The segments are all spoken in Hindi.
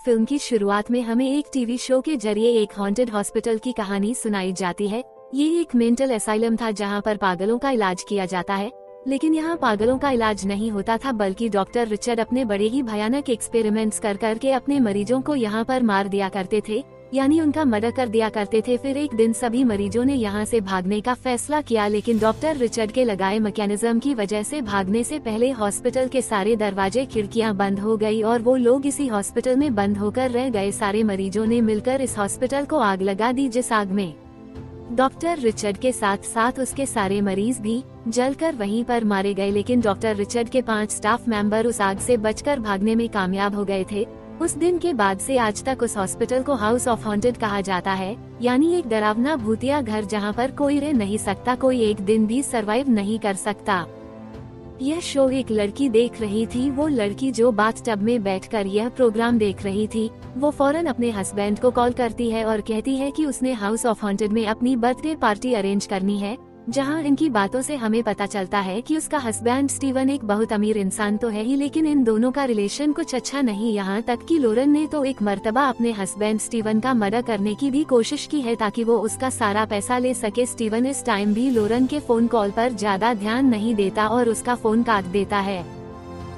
फिल्म की शुरुआत में हमें एक टीवी शो के जरिए एक हॉन्टेड हॉस्पिटल की कहानी सुनाई जाती है। ये एक मेंटल असाइलम था जहां पर पागलों का इलाज किया जाता है, लेकिन यहाँ पागलों का इलाज नहीं होता था, बल्कि डॉक्टर रिचर्ड अपने बड़े ही भयानक एक्सपेरिमेंट्स कर करके अपने मरीजों को यहाँ पर मार दिया करते थे, यानी उनका मर्डर कर दिया करते थे। फिर एक दिन सभी मरीजों ने यहाँ से भागने का फैसला किया, लेकिन डॉक्टर रिचर्ड के लगाए मैकेनिज्म की वजह से भागने से पहले हॉस्पिटल के सारे दरवाजे खिड़कियाँ बंद हो गई और वो लोग इसी हॉस्पिटल में बंद होकर रह गए। सारे मरीजों ने मिलकर इस हॉस्पिटल को आग लगा दी, जिस आग में डॉक्टर रिचर्ड के साथ साथ उसके सारे मरीज भी जलकर वहीं पर मारे गए। लेकिन डॉक्टर रिचर्ड के 5 स्टाफ मेंबर उस आग से बचकर भागने में कामयाब हो गए थे। उस दिन के बाद से आज तक उस हॉस्पिटल को हाउस ऑफ हॉन्टेड कहा जाता है, यानी एक डरावना भूतिया घर जहां पर कोई रह नहीं सकता, कोई एक दिन भी सरवाइव नहीं कर सकता। यह शो एक लड़की देख रही थी। वो लड़की जो बाथटब में बैठकर यह प्रोग्राम देख रही थी, वो फौरन अपने हस्बैंड को कॉल करती है और कहती है कि उसने हाउस ऑफ हॉन्टेड में अपनी बर्थडे पार्टी अरेंज करनी है। जहां इनकी बातों से हमें पता चलता है कि उसका हस्बैंड स्टीवन एक बहुत अमीर इंसान तो है ही, लेकिन इन दोनों का रिलेशन कुछ अच्छा नहीं। यहाँ तक कि लोरेन ने तो एक मर्तबा अपने हस्बैंड स्टीवन का मर्डर करने की भी कोशिश की है ताकि वो उसका सारा पैसा ले सके। स्टीवन इस टाइम भी लोरेन के फोन कॉल पर ज्यादा ध्यान नहीं देता और उसका फोन काट देता है,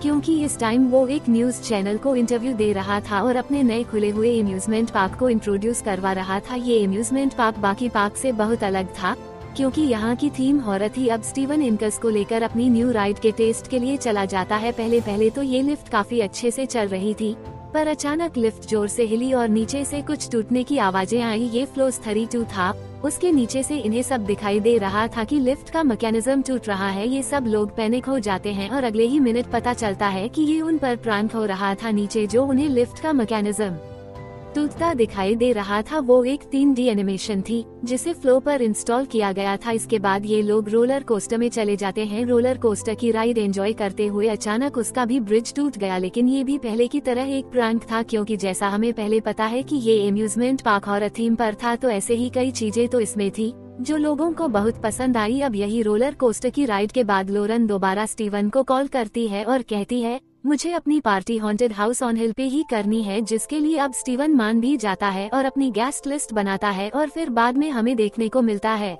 क्योंकि इस टाइम वो एक न्यूज चैनल को इंटरव्यू दे रहा था और अपने नए खुले हुए एम्यूजमेंट पार्क को इंट्रोड्यूस करवा रहा था। ये एम्यूजमेंट पार्क बाकी पार्क से बहुत अलग था, क्योंकि यहाँ की थीम हॉरर थी। अब स्टीवन इनकस को लेकर अपनी न्यू राइड के टेस्ट के लिए चला जाता है। पहले तो ये लिफ्ट काफी अच्छे से चल रही थी, पर अचानक लिफ्ट जोर से हिली और नीचे से कुछ टूटने की आवाजें आई। ये फ्लोर 32 था, उसके नीचे से इन्हें सब दिखाई दे रहा था कि लिफ्ट का मैकेनिज्म टूट रहा है। ये सब लोग पैनिक हो जाते हैं और अगले ही मिनट पता चलता है कि ये उन पर प्रैंक हो रहा था। नीचे जो उन्हें लिफ्ट का मैकेनिज्म टूटता दिखाई दे रहा था वो एक 3D एनिमेशन थी, जिसे फ्लो पर इंस्टॉल किया गया था। इसके बाद ये लोग रोलर कोस्टर में चले जाते हैं। रोलर कोस्टर की राइड एंजॉय करते हुए अचानक उसका भी ब्रिज टूट गया, लेकिन ये भी पहले की तरह एक प्रैंक था, क्योंकि जैसा हमें पहले पता है कि ये एम्यूजमेंट पार्क हॉरर थीम पर था, तो ऐसे ही कई चीजें तो इसमें थी जो लोगों को बहुत पसंद आई। अब यही रोलर कोस्टर की राइड के बाद लोरेन दोबारा स्टीवन को कॉल करती है और कहती है, मुझे अपनी पार्टी हॉन्टेड हाउस ऑन हिल पे ही करनी है, जिसके लिए अब स्टीवन मान भी जाता है और अपनी गेस्ट लिस्ट बनाता है। और फिर बाद में हमें देखने को मिलता है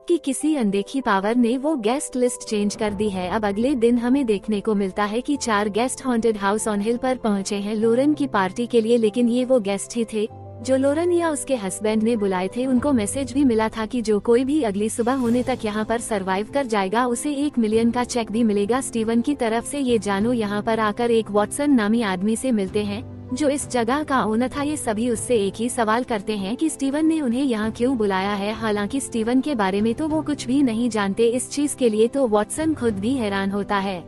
कि किसी अनदेखी पावर ने वो गेस्ट लिस्ट चेंज कर दी है। अब अगले दिन हमें देखने को मिलता है कि 4 गेस्ट हॉन्टेड हाउस ऑन हिल पर पहुंचे हैं लोरेन की पार्टी के लिए, लेकिन ये वो गेस्ट ही थे जो लोरेन या उसके हस्बैंड ने बुलाए थे। उनको मैसेज भी मिला था कि जो कोई भी अगली सुबह होने तक यहाँ पर सरवाइव कर जाएगा उसे 1 मिलियन का चेक भी मिलेगा स्टीवन की तरफ से। ये जानो यहाँ पर आकर एक वॉटसन नामी आदमी से मिलते हैं जो इस जगह का ओनर था। ये सभी उससे एक ही सवाल करते हैं कि स्टीवन ने उन्हें यहाँ क्यों बुलाया है। हालांकि स्टीवन के बारे में तो वो कुछ भी नहीं जानते। इस चीज के लिए तो वॉटसन खुद भी हैरान होता है।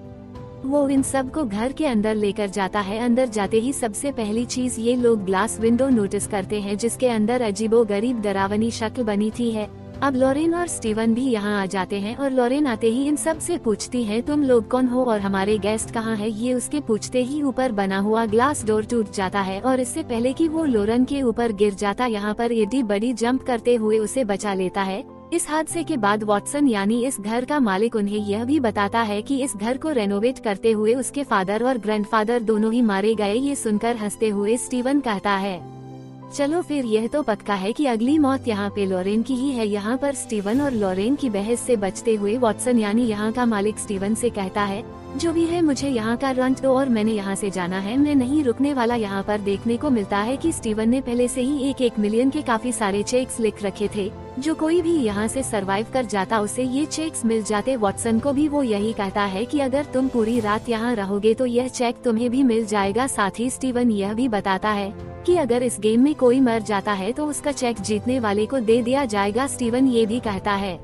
वो इन सब को घर के अंदर लेकर जाता है। अंदर जाते ही सबसे पहली चीज ये लोग ग्लास विंडो नोटिस करते हैं, जिसके अंदर अजीबोगरीब डरावनी शक्ल बनी थी है। अब लोरेन और स्टीवन भी यहाँ आ जाते हैं और लोरेन आते ही इन सब से पूछती है, तुम लोग कौन हो और हमारे गेस्ट कहाँ है। ये उसके पूछते ही ऊपर बना हुआ ग्लास डोर टूट जाता है और इससे पहले कि वो लोरेन के ऊपर गिर जाता, यहाँ पर एडी बड़ी जंप करते हुए उसे बचा लेता है। इस हादसे के बाद वॉटसन यानी इस घर का मालिक उन्हें यह भी बताता है कि इस घर को रेनोवेट करते हुए उसके फादर और ग्रैंडफादर दोनों ही मारे गए। ये सुनकर हंसते हुए स्टीवन कहता है, चलो फिर यह तो पक्का है कि अगली मौत यहाँ पे लोरेन की ही है। यहाँ पर स्टीवन और लोरेन की बहस से बचते हुए वॉटसन यानी यहाँ का मालिक स्टीवन से कहता है, जो भी है मुझे यहाँ का रेंट दो और मैंने यहाँ से जाना है, मैं नहीं रुकने वाला। यहाँ पर देखने को मिलता है कि स्टीवन ने पहले से ही 1 मिलियन के काफी सारे चेक्स लिख रखे थे। जो कोई भी यहाँ से सरवाइव कर जाता उसे ये चेक्स मिल जाते। वॉटसन को भी वो यही कहता है कि अगर तुम पूरी रात यहाँ रहोगे तो यह चेक तुम्हें भी मिल जाएगा। साथ ही स्टीवन यह भी बताता है कि अगर इस गेम में कोई मर जाता है तो उसका चेक जीतने वाले को दे दिया जाएगा। स्टीवन ये भी कहता है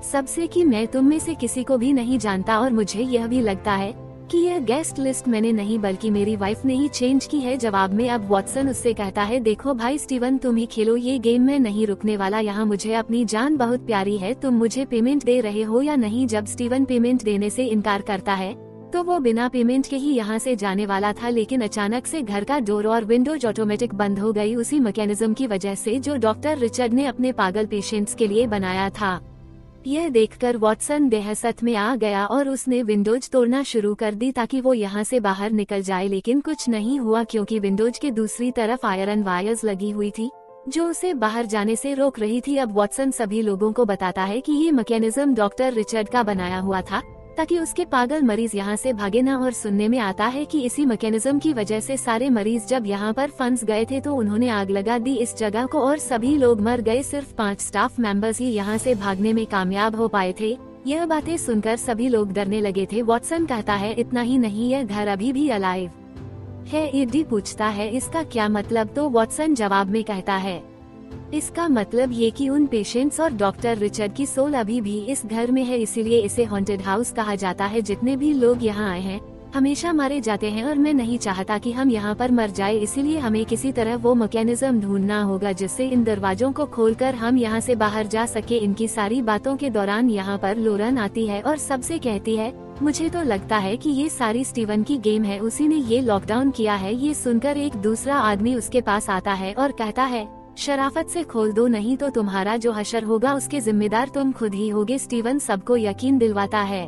सबसे कि मैं तुम में से किसी को भी नहीं जानता और मुझे यह भी लगता है कि यह गेस्ट लिस्ट मैंने नहीं बल्कि मेरी वाइफ ने ही चेंज की है। जवाब में अब वॉटसन उससे कहता है, देखो भाई स्टीवन तुम ही खेलो ये गेम, में नहीं रुकने वाला। यहाँ मुझे अपनी जान बहुत प्यारी है, तुम मुझे पेमेंट दे रहे हो या नहीं। जब स्टीवन पेमेंट देने से इनकार करता है तो वो बिना पेमेंट के ही यहाँ से जाने वाला था, लेकिन अचानक से घर का डोर और विंडोज ऑटोमेटिक बंद हो गई, उसी मैकेनिज्म की वजह से जो डॉक्टर रिचर्ड ने अपने पागल पेशेंट्स के लिए बनाया था। यह देखकर वॉटसन दहशत में आ गया और उसने विंडोज तोड़ना शुरू कर दी ताकि वो यहाँ से बाहर निकल जाए, लेकिन कुछ नहीं हुआ क्योंकि विंडोज के दूसरी तरफ आयरन वायर्स लगी हुई थी जो उसे बाहर जाने से रोक रही थी। अब वॉटसन सभी लोगों को बताता है कि ये मैकेनिज्म डॉक्टर रिचर्ड का बनाया हुआ था ताकि उसके पागल मरीज यहाँ से भागे ना, और सुनने में आता है कि इसी मैकेनिज्म की वजह से सारे मरीज जब यहाँ पर फंस गए थे तो उन्होंने आग लगा दी इस जगह को और सभी लोग मर गए। सिर्फ 5 स्टाफ मेंबर्स ही यहाँ से भागने में कामयाब हो पाए थे। यह बातें सुनकर सभी लोग डरने लगे थे। वॉटसन कहता है इतना ही नहीं, यह घर अभी भी अलाइव है। एडी पूछता है इसका क्या मतलब, तो वॉटसन जवाब में कहता है इसका मतलब ये कि उन पेशेंट्स और डॉक्टर रिचर्ड की सोल अभी भी इस घर में है, इसीलिए इसे हॉन्टेड हाउस कहा जाता है। जितने भी लोग यहाँ आए हैं हमेशा मारे जाते हैं और मैं नहीं चाहता कि हम यहाँ पर मर जाए, इसीलिए हमें किसी तरह वो मैकेनिज्म ढूंढना होगा जिससे इन दरवाजों को खोलकर हम यहाँ से बाहर जा सके। इनकी सारी बातों के दौरान यहाँ पर लोरन आती है और सबसे कहती है मुझे तो लगता है कि ये सारी स्टीवन की गेम है, उसी ने ये लॉकडाउन किया है। ये सुनकर एक दूसरा आदमी उसके पास आता है और कहता है शराफत से खोल दो, नहीं तो तुम्हारा जो हशर होगा उसके जिम्मेदार तुम खुद ही होगे। स्टीवन सबको यकीन दिलवाता है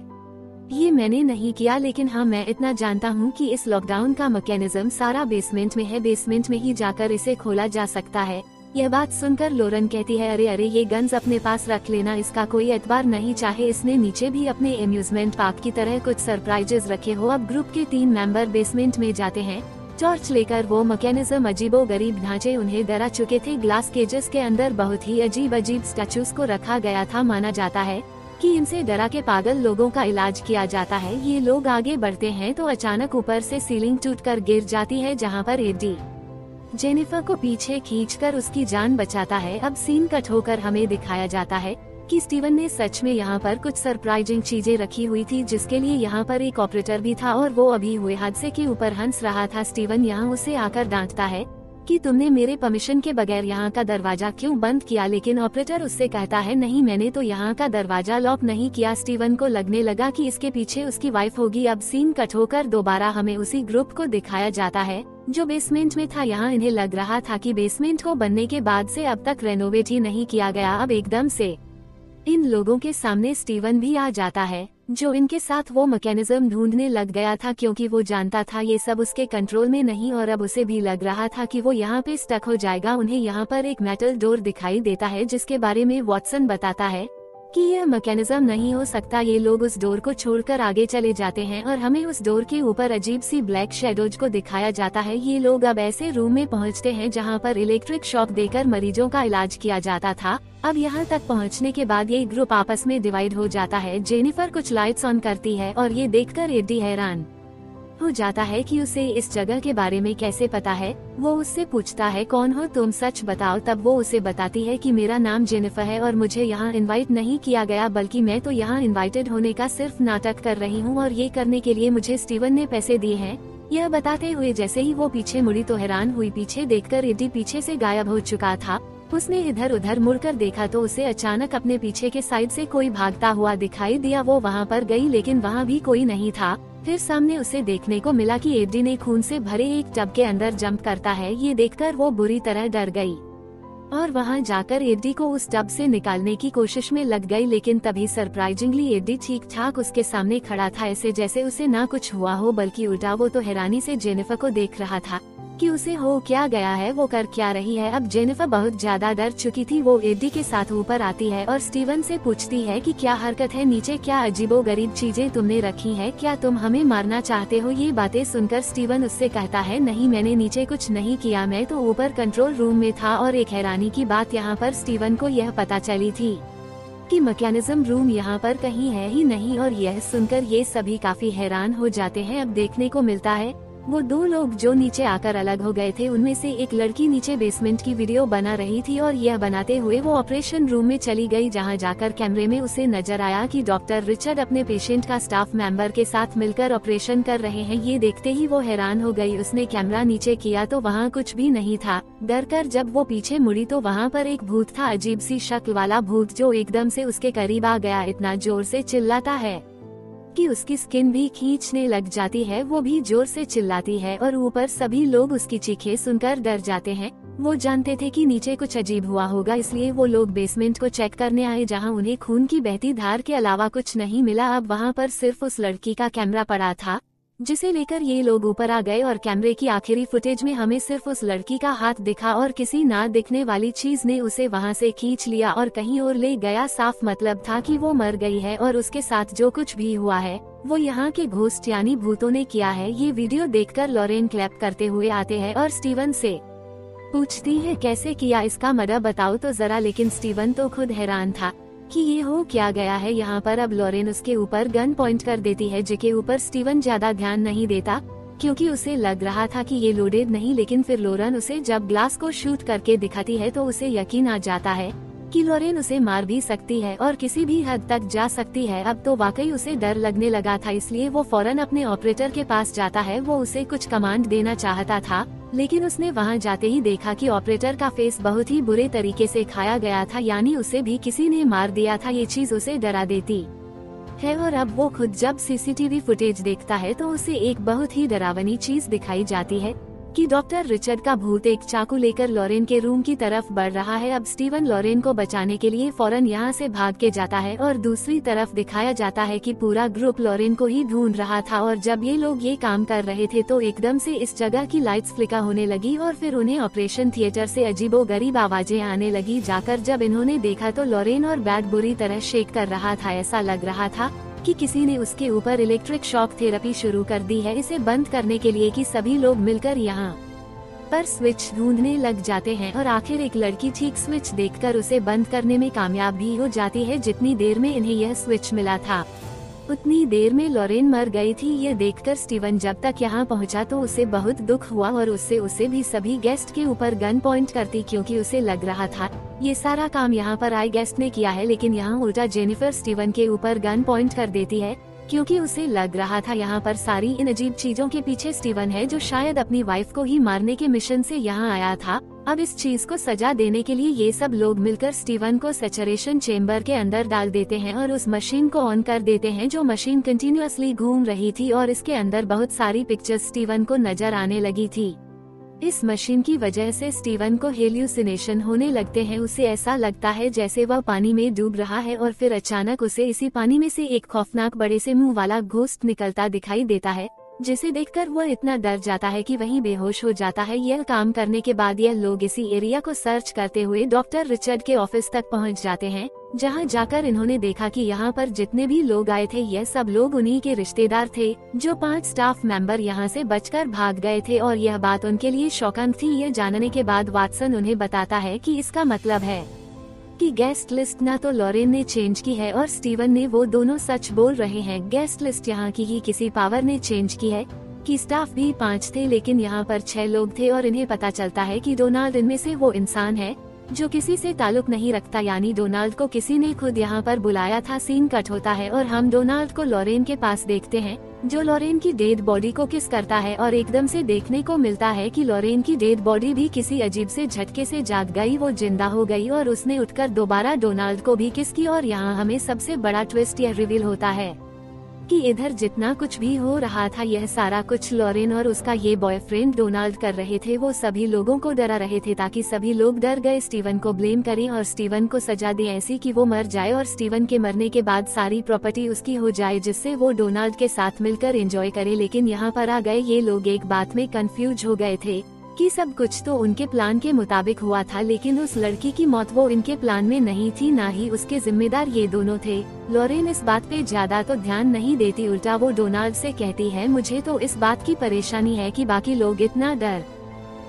ये मैंने नहीं किया, लेकिन हाँ मैं इतना जानता हूँ कि इस लॉकडाउन का मैकेनिज्म सारा बेसमेंट में है, बेसमेंट में ही जाकर इसे खोला जा सकता है। यह बात सुनकर लोरन कहती है अरे ये गन्स अपने पास रख लेना, इसका कोई एतबार नहीं, चाहे इसने नीचे भी अपने एम्यूजमेंट पार्क की तरह कुछ सरप्राइजेस रखे हो। अब ग्रुप के 3 मेंबर बेसमेंट में जाते हैं टॉर्च लेकर। वो मैकेनिज्म अजीबो गरीब ढांचे उन्हें डरा चुके थे। ग्लास केजेस के अंदर बहुत ही अजीब अजीब स्टैचूज को रखा गया था। माना जाता है कि इनसे डरा के पागल लोगों का इलाज किया जाता है। ये लोग आगे बढ़ते हैं तो अचानक ऊपर से सीलिंग टूटकर गिर जाती है, जहां पर एडी जेनिफर को पीछे खींचकर उसकी जान बचाता है। अब सीन कट होकर हमें दिखाया जाता है कि स्टीवन ने सच में यहाँ पर कुछ सरप्राइजिंग चीजें रखी हुई थी, जिसके लिए यहाँ पर एक ऑपरेटर भी था और वो अभी हुए हादसे के ऊपर हंस रहा था। स्टीवन यहाँ उसे आकर डांटता है कि तुमने मेरे परमिशन के बगैर यहाँ का दरवाजा क्यों बंद किया, लेकिन ऑपरेटर उससे कहता है नहीं मैंने तो यहाँ का दरवाजा लॉक नहीं किया। स्टीवन को लगने लगा कि इसके पीछे उसकी वाइफ होगी। अब सीन कट होकर दोबारा हमें उसी ग्रुप को दिखाया जाता है जो बेसमेंट में था। यहाँ इन्हें लग रहा था कि बेसमेंट को बनने के बाद से अब तक रेनोवेट ही नहीं किया गया। अब एकदम से इन लोगों के सामने स्टीवन भी आ जाता है जो इनके साथ वो मैकेनिज्म ढूंढने लग गया था, क्योंकि वो जानता था ये सब उसके कंट्रोल में नहीं और अब उसे भी लग रहा था कि वो यहाँ पे स्टक हो जाएगा। उन्हें यहाँ पर एक मेटल डोर दिखाई देता है जिसके बारे में वॉटसन बताता है कि यह मैकेनिज्म नहीं हो सकता। ये लोग उस डोर को छोड़कर आगे चले जाते हैं और हमें उस डोर के ऊपर अजीब सी ब्लैक शेडोज को दिखाया जाता है। ये लोग अब ऐसे रूम में पहुंचते हैं जहां पर इलेक्ट्रिक शॉक देकर मरीजों का इलाज किया जाता था। अब यहां तक पहुंचने के बाद ये ग्रुप आपस में डिवाइड हो जाता है। जेनिफर कुछ लाइट्स ऑन करती है और ये देखकर एडी हैरान हो जाता है कि उसे इस जगह के बारे में कैसे पता है। वो उससे पूछता है कौन हो तुम, सच बताओ। तब वो उसे बताती है कि मेरा नाम जेनिफर है और मुझे यहाँ इनवाइट नहीं किया गया, बल्कि मैं तो यहाँ इनवाइटेड होने का सिर्फ नाटक कर रही हूँ और ये करने के लिए मुझे स्टीवन ने पैसे दिए हैं। यह बताते हुए जैसे ही वो पीछे मुड़ी तो हैरान हुई, पीछे देखकर एडी पीछे से गायब हो चुका था। उसने इधर उधर मुड़कर देखा तो उसे अचानक अपने पीछे के साइड से कोई भागता हुआ दिखाई दिया। वो वहाँ पर गई लेकिन वहाँ भी कोई नहीं था। फिर सामने उसे देखने को मिला कि एडी ने खून से भरे एक टब के अंदर जंप करता है। ये देखकर वो बुरी तरह डर गई और वहाँ जाकर एडी को उस टब से निकालने की कोशिश में लग गई, लेकिन तभी सरप्राइजिंगली एडी ठीक ठाक उसके सामने खड़ा था, ऐसे जैसे उसे ना कुछ हुआ हो, बल्कि उल्टा वो तो हैरानी से जेनिफर को देख रहा था कि उसे हो क्या गया है, वो कर क्या रही है। अब जेनिफर बहुत ज्यादा डर चुकी थी। वो एडी के साथ ऊपर आती है और स्टीवन से पूछती है कि क्या हरकत है नीचे, क्या अजीबो गरीब चीजें तुमने रखी है, क्या तुम हमें मारना चाहते हो। ये बातें सुनकर स्टीवन उससे कहता है नहीं मैंने नीचे कुछ नहीं किया, मैं तो ऊपर कंट्रोल रूम में था। और एक हैरानी की बात यहाँ पर स्टीवन को यह पता चली थी कि मैकेनिज्म रूम यहाँ पर कहीं है ही नहीं, और यह सुनकर ये सभी काफी हैरान हो जाते हैं। अब देखने को मिलता है वो 2 लोग जो नीचे आकर अलग हो गए थे, उनमें से एक लड़की नीचे बेसमेंट की वीडियो बना रही थी और यह बनाते हुए वो ऑपरेशन रूम में चली गई, जहां जाकर कैमरे में उसे नजर आया कि डॉक्टर रिचर्ड अपने पेशेंट का स्टाफ मेंबर के साथ मिलकर ऑपरेशन कर रहे हैं। ये देखते ही वो हैरान हो गई। उसने कैमरा नीचे किया तो वहाँ कुछ भी नहीं था। डरकर जब वो पीछे मुड़ी तो वहाँ पर एक भूत था, अजीब सी शक्ल वाला भूत जो एकदम से उसके करीब आ गया। इतना जोर से चिल्लाता है कि उसकी स्किन भी खींचने लग जाती है। वो भी जोर से चिल्लाती है और ऊपर सभी लोग उसकी चीखें सुनकर डर जाते हैं। वो जानते थे कि नीचे कुछ अजीब हुआ होगा, इसलिए वो लोग बेसमेंट को चेक करने आए, जहां उन्हें खून की बहती धार के अलावा कुछ नहीं मिला। अब वहां पर सिर्फ उस लड़की का कैमरा पड़ा था, जिसे लेकर ये लोग ऊपर आ गए और कैमरे की आखिरी फुटेज में हमें सिर्फ उस लड़की का हाथ दिखा और किसी ना दिखने वाली चीज ने उसे वहां से खींच लिया और कहीं और ले गया। साफ मतलब था कि वो मर गई है और उसके साथ जो कुछ भी हुआ है वो यहाँ के घोस्ट यानी भूतों ने किया है। ये वीडियो देखकर लॉरेन क्लैप करते हुए आते हैं और स्टीवन से पूछती है कैसे किया, इसका मजा बताओ तो जरा। लेकिन स्टीवन तो खुद हैरान था कि ये हो क्या गया है यहाँ पर। अब लॉरेन उसके ऊपर गन पॉइंट कर देती है, जिसके ऊपर स्टीवन ज्यादा ध्यान नहीं देता क्योंकि उसे लग रहा था कि ये लोडेड नहीं। लेकिन फिर लॉरेन उसे जब ग्लास को शूट करके दिखाती है तो उसे यकीन आ जाता है कि लॉरेन उसे मार भी सकती है और किसी भी हद तक जा सकती है। अब तो वाकई उसे डर लगने लगा था, इसलिए वो फौरन अपने ऑपरेटर के पास जाता है। वो उसे कुछ कमांड देना चाहता था, लेकिन उसने वहां जाते ही देखा कि ऑपरेटर का फेस बहुत ही बुरे तरीके से खाया गया था, यानी उसे भी किसी ने मार दिया था। ये चीज उसे डरा देती है और अब वो खुद जब सीसीटीवी फुटेज देखता है तो उसे एक बहुत ही डरावनी चीज दिखाई जाती है कि डॉक्टर रिचर्ड का भूत एक चाकू लेकर लॉरेन के रूम की तरफ बढ़ रहा है। अब स्टीवन लॉरेन को बचाने के लिए फौरन यहाँ से भाग के जाता है और दूसरी तरफ दिखाया जाता है कि पूरा ग्रुप लॉरेन को ही ढूंढ रहा था। और जब ये लोग ये काम कर रहे थे तो एकदम से इस जगह की लाइट्स फ्लिकर होने लगी और फिर उन्हें ऑपरेशन थिएटर से अजीबोगरीब आवाजें आने लगी। जाकर जब इन्होंने देखा तो लॉरेन और बैट बुरी तरह शेक कर रहा था। ऐसा लग रहा था कि किसी ने उसके ऊपर इलेक्ट्रिक शॉक थेरेपी शुरू कर दी है इसे बंद करने के लिए। कि सभी लोग मिलकर यहाँ पर स्विच ढूंढने लग जाते हैं और आखिर एक लड़की ठीक स्विच देखकर उसे बंद करने में कामयाब भी हो जाती है। जितनी देर में इन्हें यह स्विच मिला था उतनी देर में लॉरेन मर गई थी। ये देखकर स्टीवन जब तक यहाँ पहुँचा तो उसे बहुत दुख हुआ और उसे भी सभी गेस्ट के ऊपर गन पॉइंट करती, क्योंकि उसे लग रहा था ये सारा काम यहाँ पर आए गेस्ट ने किया है। लेकिन यहाँ उल्टा जेनिफर स्टीवन के ऊपर गन पॉइंट कर देती है, क्योंकि उसे लग रहा था यहाँ पर सारी इन अजीब चीजों के पीछे स्टीवन है, जो शायद अपनी वाइफ को ही मारने के मिशन से यहाँ आया था। अब इस चीज को सजा देने के लिए ये सब लोग मिलकर स्टीवन को सैचुरेशन चेम्बर के अंदर डाल देते हैं और उस मशीन को ऑन कर देते हैं, जो मशीन कंटिन्यूअसली घूम रही थी और इसके अंदर बहुत सारी पिक्चर्स स्टीवन को नजर आने लगी थी। इस मशीन की वजह से स्टीवन को हेल्यूसिनेशन होने लगते हैं। उसे ऐसा लगता है जैसे वह पानी में डूब रहा है और फिर अचानक उसे इसी पानी में से एक खौफनाक बड़े से मुंह वाला घोस्ट निकलता दिखाई देता है, जिसे देखकर वह इतना डर जाता है कि वहीं बेहोश हो जाता है। यह काम करने के बाद यह लोग इसी एरिया को सर्च करते हुए डॉक्टर रिचर्ड के ऑफिस तक पहुंच जाते हैं, जहां जाकर इन्होंने देखा कि यहाँ पर जितने भी लोग आए थे यह सब लोग उन्हीं के रिश्तेदार थे, जो 5 स्टाफ मेंबर यहाँ से बचकर भाग गए थे। और यह बात उनके लिए शॉकिंग थी। यह जानने के बाद वाटसन उन्हें बताता है कि इसका मतलब है कि गेस्ट लिस्ट ना तो लॉरेन ने चेंज की है और स्टीवन ने, वो दोनों सच बोल रहे हैं। गेस्ट लिस्ट यहाँ की ही किसी पावर ने चेंज की है कि स्टाफ भी 5 थे, लेकिन यहाँ पर 6 लोग थे। और इन्हें पता चलता है कि डोनाल्ड इनमें से वो इंसान है जो किसी से ताल्लुक नहीं रखता, यानी डोनाल्ड को किसी ने खुद यहाँ पर बुलाया था। सीन कट होता है और हम डोनाल्ड को लॉरेन के पास देखते हैं, जो लॉरेन की डेड बॉडी को किस करता है और एकदम से देखने को मिलता है कि लॉरेन की डेड बॉडी भी किसी अजीब से झटके से जाग गई। वो जिंदा हो गई और उसने उठकर दोबारा डोनाल्ड को भी किस की। और यहाँ हमें सबसे बड़ा ट्विस्ट यह रिवील होता है कि इधर जितना कुछ भी हो रहा था यह सारा कुछ लॉरेन और उसका ये बॉयफ्रेंड डोनाल्ड कर रहे थे। वो सभी लोगों को डरा रहे थे ताकि सभी लोग डर गए स्टीवन को ब्लेम करें और स्टीवन को सजा दें ऐसी कि वो मर जाए और स्टीवन के मरने के बाद सारी प्रॉपर्टी उसकी हो जाए, जिससे वो डोनाल्ड के साथ मिलकर एंजॉय करे। लेकिन यहाँ पर आ गए ये लोग एक बात में कंफ्यूज हो गए थे कि सब कुछ तो उनके प्लान के मुताबिक हुआ था, लेकिन उस लड़की की मौत वो इनके प्लान में नहीं थी, ना ही उसके जिम्मेदार ये दोनों थे। लॉरेन इस बात पे ज्यादा तो ध्यान नहीं देती, उल्टा वो डोनाल्ड से कहती है मुझे तो इस बात की परेशानी है कि बाकी लोग इतना डर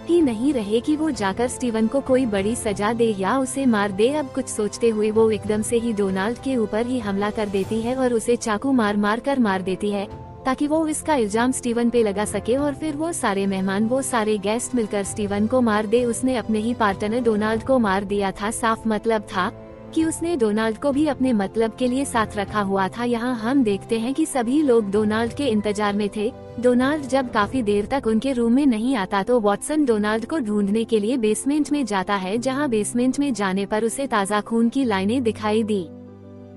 ही नहीं रहे कि वो जाकर स्टीवन को कोई बड़ी सजा दे या उसे मार दे। अब कुछ सोचते हुए वो एकदम से ही डोनाल्ड के ऊपर ही हमला कर देती है और उसे चाकू मार कर मार देती है, ताकि वो इसका इल्जाम स्टीवन पे लगा सके। और फिर वो सारे मेहमान, वो सारे गेस्ट मिलकर स्टीवन को मार दे। उसने अपने ही पार्टनर डोनाल्ड को मार दिया था। साफ मतलब था कि उसने डोनाल्ड को भी अपने मतलब के लिए साथ रखा हुआ था। यहाँ हम देखते हैं कि सभी लोग डोनाल्ड के इंतजार में थे। डोनाल्ड जब काफी देर तक उनके रूम में नहीं आता तो वॉटसन डोनाल्ड को ढूंढने के लिए बेसमेंट में जाता है, जहाँ बेसमेंट में जाने पर उसे ताज़ा खून की लाइनें दिखाई दी।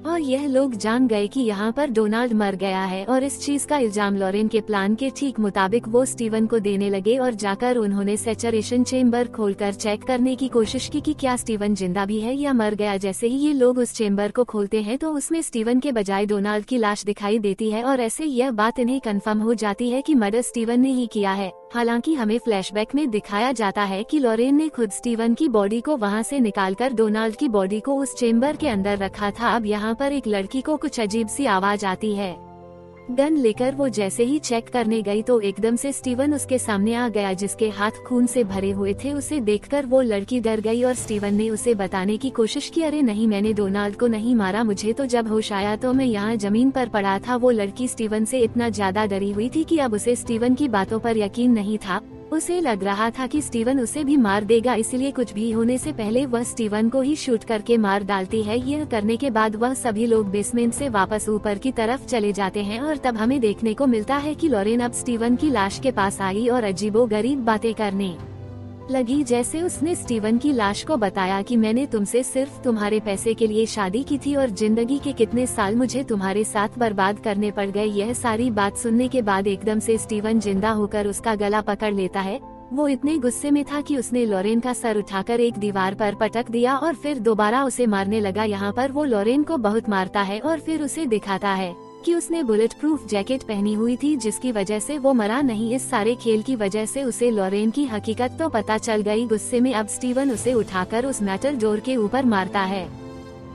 और यह लोग जान गए कि यहाँ पर डोनाल्ड मर गया है और इस चीज का इल्जाम लॉरेन के प्लान के ठीक मुताबिक वो स्टीवन को देने लगे और जाकर उन्होंने सैचुरेशन चेम्बर खोलकर चेक करने की कोशिश की कि क्या स्टीवन जिंदा भी है या मर गया। जैसे ही ये लोग उस चेम्बर को खोलते हैं तो उसमें स्टीवन के बजाय डोनाल्ड की लाश दिखाई देती है और ऐसे यह बात इन्हें कन्फर्म हो जाती है कि मर्डर स्टीवन ने ही किया है। हालांकि हमें फ्लैशबैक में दिखाया जाता है कि लॉरेन ने खुद स्टीवन की बॉडी को वहां से निकालकर डोनाल्ड की बॉडी को उस चेम्बर के अंदर रखा था। अब यहाँ पर एक लड़की को कुछ अजीब सी आवाज आती है। गन लेकर वो जैसे ही चेक करने गई तो एकदम से स्टीवन उसके सामने आ गया जिसके हाथ खून से भरे हुए थे। उसे देखकर वो लड़की डर गई और स्टीवन ने उसे बताने की कोशिश की, अरे नहीं, मैंने डोनाल्ड को नहीं मारा, मुझे तो जब होश आया तो मैं यहाँ जमीन पर पड़ा था। वो लड़की स्टीवन से इतना ज्यादा डरी हुई थी कि अब उसे स्टीवन की बातों पर यकीन नहीं था। उसे लग रहा था कि स्टीवन उसे भी मार देगा, इसलिए कुछ भी होने से पहले वह स्टीवन को ही शूट करके मार डालती है। यह करने के बाद वह सभी लोग बेसमेंट से वापस ऊपर की तरफ चले जाते हैं और तब हमें देखने को मिलता है कि लॉरेन अब स्टीवन की लाश के पास आई और अजीबोगरीब बातें करने लगी। जैसे उसने स्टीवन की लाश को बताया कि मैंने तुमसे सिर्फ तुम्हारे पैसे के लिए शादी की थी और जिंदगी के कितने साल मुझे तुम्हारे साथ बर्बाद करने पड़ गए। यह सारी बात सुनने के बाद एकदम से स्टीवन जिंदा होकर उसका गला पकड़ लेता है। वो इतने गुस्से में था कि उसने लॉरेन का सर उठाकर एक दीवार पर पटक दिया और फिर दोबारा उसे मारने लगा। यहाँ पर वो लॉरेन को बहुत मारता है और फिर उसे दिखाता है कि उसने बुलेट प्रूफ जैकेट पहनी हुई थी जिसकी वजह से वो मरा नहीं। इस सारे खेल की वजह से उसे लॉरेन की हकीकत तो पता चल गई। गुस्से में अब स्टीवन उसे उठाकर उस मेटल डोर के ऊपर मारता है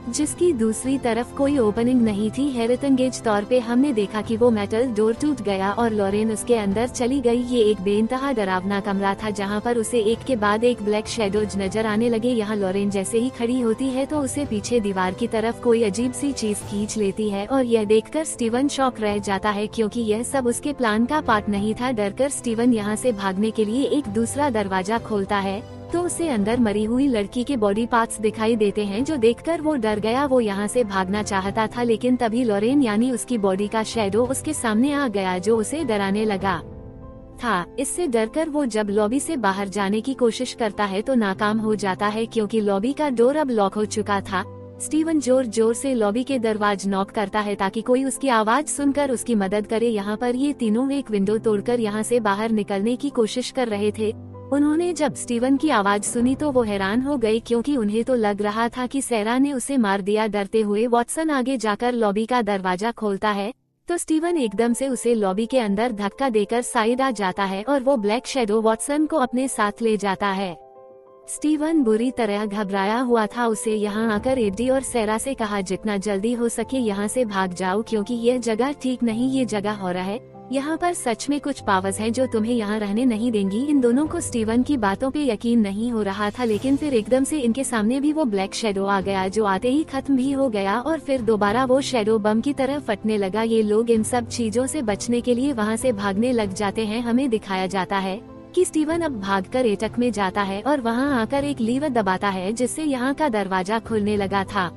जिसकी दूसरी तरफ कोई ओपनिंग नहीं थी। हैरतअंगेज तौर पे हमने देखा कि वो मेटल डोर टूट गया और लॉरेन उसके अंदर चली गई। ये एक बेइंतहा डरावना कमरा था जहाँ पर उसे एक के बाद एक ब्लैक शेडोज नजर आने लगे। यहाँ लॉरेन जैसे ही खड़ी होती है तो उसे पीछे दीवार की तरफ कोई अजीब सी चीज खींच लेती है और यह देखकर स्टीवन शॉक रह जाता है क्योंकि यह सब उसके प्लान का पार्ट नहीं था। डरकर स्टीवन यहाँ से भागने के लिए एक दूसरा दरवाजा खोलता है तो उसे अंदर मरी हुई लड़की के बॉडी पार्ट्स दिखाई देते हैं जो देखकर वो डर गया। वो यहाँ से भागना चाहता था लेकिन तभी लॉरेन यानी उसकी बॉडी का शैडो उसके सामने आ गया जो उसे डराने लगा था। इससे डरकर वो जब लॉबी से बाहर जाने की कोशिश करता है तो नाकाम हो जाता है क्योंकि लॉबी का डोर अब लॉक हो चुका था। स्टीवन जोर जोर से लॉबी के दरवाजे नॉक करता है ताकि कोई उसकी आवाज सुनकर उसकी मदद करे। यहाँ पर ये तीनों एक विंडो तोड़कर यहाँ से बाहर निकलने की कोशिश कर रहे थे। उन्होंने जब स्टीवन की आवाज सुनी तो वो हैरान हो गई क्योंकि उन्हें तो लग रहा था कि सैरा ने उसे मार दिया। डरते हुए वॉटसन आगे जाकर लॉबी का दरवाजा खोलता है तो स्टीवन एकदम से उसे लॉबी के अंदर धक्का देकर साइड आ जाता है और वो ब्लैक शेडो वॉटसन को अपने साथ ले जाता है। स्टीवन बुरी तरह घबराया हुआ था। उसे यहाँ आकर एडी और सैरा से कहा जितना जल्दी हो सके यहाँ से भाग जाओ क्योंकि यह जगह ठीक नहीं, ये जगह हॉरर है। यहाँ पर सच में कुछ पावर्स हैं जो तुम्हें यहाँ रहने नहीं देंगी। इन दोनों को स्टीवन की बातों पे यकीन नहीं हो रहा था लेकिन फिर एकदम से इनके सामने भी वो ब्लैक शेडो आ गया जो आते ही खत्म भी हो गया और फिर दोबारा वो शेडो बम की तरह फटने लगा। ये लोग इन सब चीजों से बचने के लिए वहाँ से भागने लग जाते हैं। हमें दिखाया जाता है कि स्टीवन अब भागकर एटक में जाता है और वहाँ आकर एक लीवर दबाता है जिससे यहाँ का दरवाजा खुलने लगा था।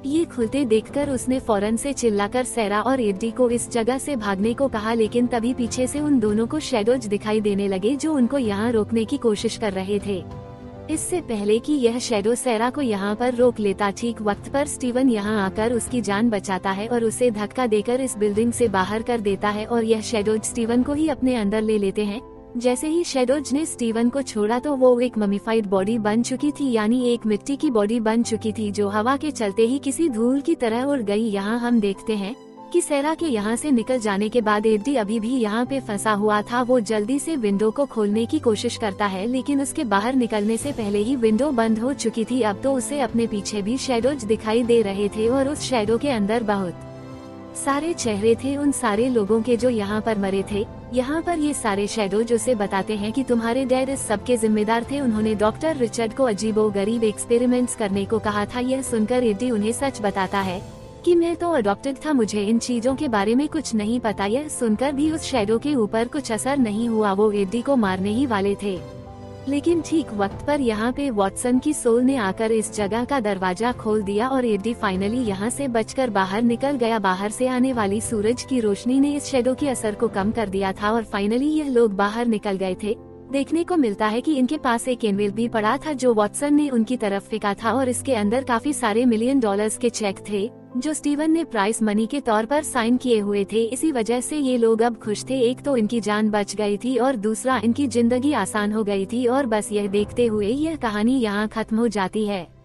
ये खुलते देखकर उसने फौरन से चिल्लाकर सैरा और एडी को इस जगह से भागने को कहा लेकिन तभी पीछे से उन दोनों को शैडोज दिखाई देने लगे जो उनको यहाँ रोकने की कोशिश कर रहे थे। इससे पहले कि यह शैडो सैरा को यहाँ पर रोक लेता ठीक वक्त पर स्टीवन यहाँ आकर उसकी जान बचाता है और उसे धक्का देकर इस बिल्डिंग से बाहर कर देता है और यह शैडोज स्टीवन को ही अपने अंदर ले लेते हैं। जैसे ही शैडोज ने स्टीवन को छोड़ा तो वो एक ममीफाइड बॉडी बन चुकी थी यानी एक मिट्टी की बॉडी बन चुकी थी जो हवा के चलते ही किसी धूल की तरह उड़ गई। यहाँ हम देखते हैं कि सैरा के यहाँ से निकल जाने के बाद एडी अभी भी यहाँ पे फंसा हुआ था। वो जल्दी से विंडो को खोलने की कोशिश करता है लेकिन उसके बाहर निकलने से पहले ही विंडो बंद हो चुकी थी। अब तो उसे अपने पीछे भी शैडोज दिखाई दे रहे थे और उस शैडो के अंदर बहुत सारे चेहरे थे उन सारे लोगों के जो यहाँ पर मरे थे। यहाँ पर ये सारे शैडोज उसे बताते हैं कि तुम्हारे डैड इस सब के जिम्मेदार थे। उन्होंने डॉक्टर रिचर्ड को अजीबोगरीब एक्सपेरिमेंट्स करने को कहा था। यह सुनकर एडी उन्हें सच बताता है कि मैं तो अडॉप्टेड था, मुझे इन चीजों के बारे में कुछ नहीं पता। यह सुनकर भी उस शैडो के ऊपर कुछ असर नहीं हुआ। वो एडी को मारने ही वाले थे लेकिन ठीक वक्त पर यहाँ पे वॉटसन की सोल ने आकर इस जगह का दरवाजा खोल दिया और एडी फाइनली यहाँ से बचकर बाहर निकल गया। बाहर से आने वाली सूरज की रोशनी ने इस शैडो के असर को कम कर दिया था और फाइनली यह लोग बाहर निकल गए थे। देखने को मिलता है कि इनके पास एक एनवेल भी पड़ा था जो वॉटसन ने उनकी तरफ फेंका था और इसके अंदर काफी सारे $1 मिलियन के चेक थे। जो स्टीवन ने प्राइस मनी के तौर पर साइन किए हुए थे। इसी वजह से ये लोग अब खुश थे। एक तो इनकी जान बच गई थी और दूसरा इनकी जिंदगी आसान हो गई थी। और बस यह देखते हुए यह कहानी यहाँ खत्म हो जाती है।